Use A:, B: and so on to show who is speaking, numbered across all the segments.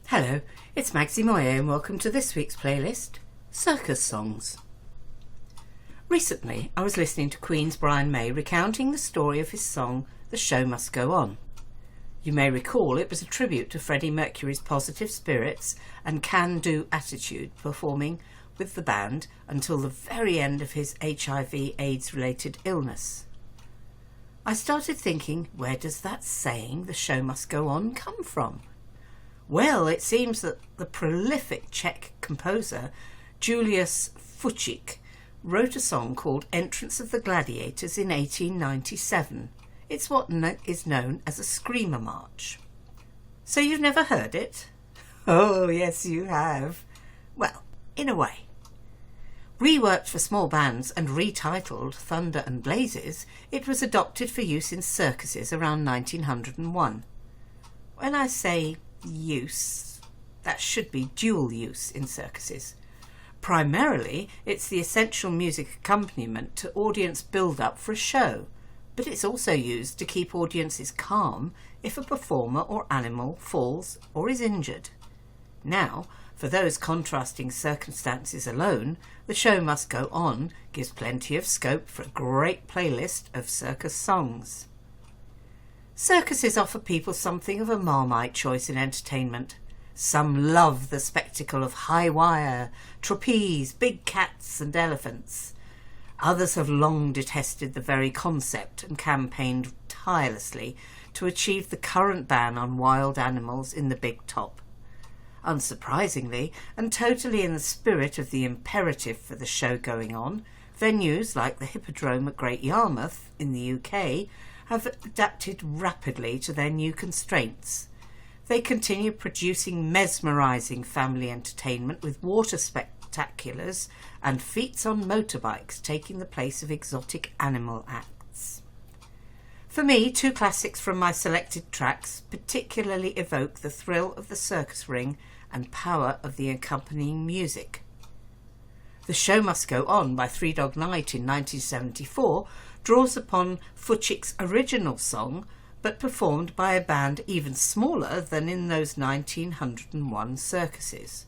A: Hello, it's Magsie Moyer and welcome to this week's playlist, Circus Songs. Recently I was listening to Queen's Brian May recounting the story of his song The Show Must Go On. You may recall it was a tribute to Freddie Mercury's positive spirits and can-do attitude performing with the band until the very end of his HIV/AIDS-related illness. I started thinking, where does that saying, the show must go on, come from? Well, it seems that the prolific Czech composer Julius Fučík wrote a song called Entrance of the Gladiators in 1897. It's what is known as a screamer march. So you've never heard it? Oh, yes, you have. Well, in a way. Reworked for small bands and retitled Thunder and Blazes, it was adopted for use in circuses around 1901. When I say use, that should be dual use in circuses. Primarily, it's the essential music accompaniment to audience build-up for a show, but it's also used to keep audiences calm if a performer or animal falls or is injured. Now, for those contrasting circumstances alone, The Show Must Go On gives plenty of scope for a great playlist of circus songs. Circuses offer people something of a Marmite choice in entertainment. Some love the spectacle of high wire, trapeze, big cats and elephants. Others have long detested the very concept and campaigned tirelessly to achieve the current ban on wild animals in the big top. Unsurprisingly, and totally in the spirit of the imperative for the show going on, venues like the Hippodrome at Great Yarmouth in the UK have adapted rapidly to their new constraints. They continue producing mesmerising family entertainment with water spectaculars and feats on motorbikes taking the place of exotic animal acts. For me, two classics from my selected tracks particularly evoke the thrill of the circus ring and power of the accompanying music. The Show Must Go On by Three Dog Night in 1974 draws upon Fučík's original song, but performed by a band even smaller than in those 1901 circuses.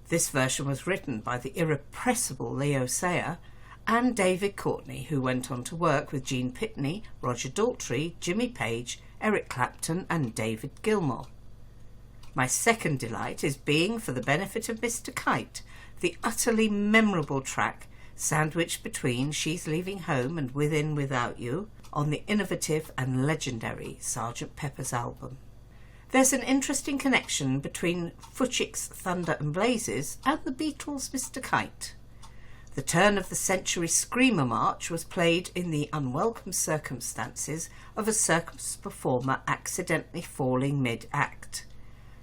A: This version was written by the irrepressible Leo Sayer and David Courtney, who went on to work with Gene Pitney, Roger Daltrey, Jimmy Page, Eric Clapton and David Gilmour. My second delight is being for the benefit of Mr. Kite, the utterly memorable track sandwiched between She's Leaving Home and Within Without You on the innovative and legendary Sgt. Pepper's album. There's an interesting connection between Fučík's Thunder and Blazes and the Beatles' Mr. Kite. The turn-of-the-century screamer march was played in the unwelcome circumstances of a circus performer accidentally falling mid-act.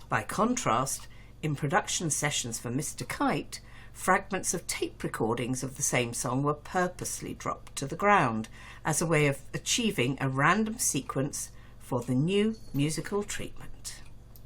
A: By contrast, in production sessions for Mr. Kite, fragments of tape recordings of the same song were purposely dropped to the ground as a way of achieving a random sequence for the new musical treatment.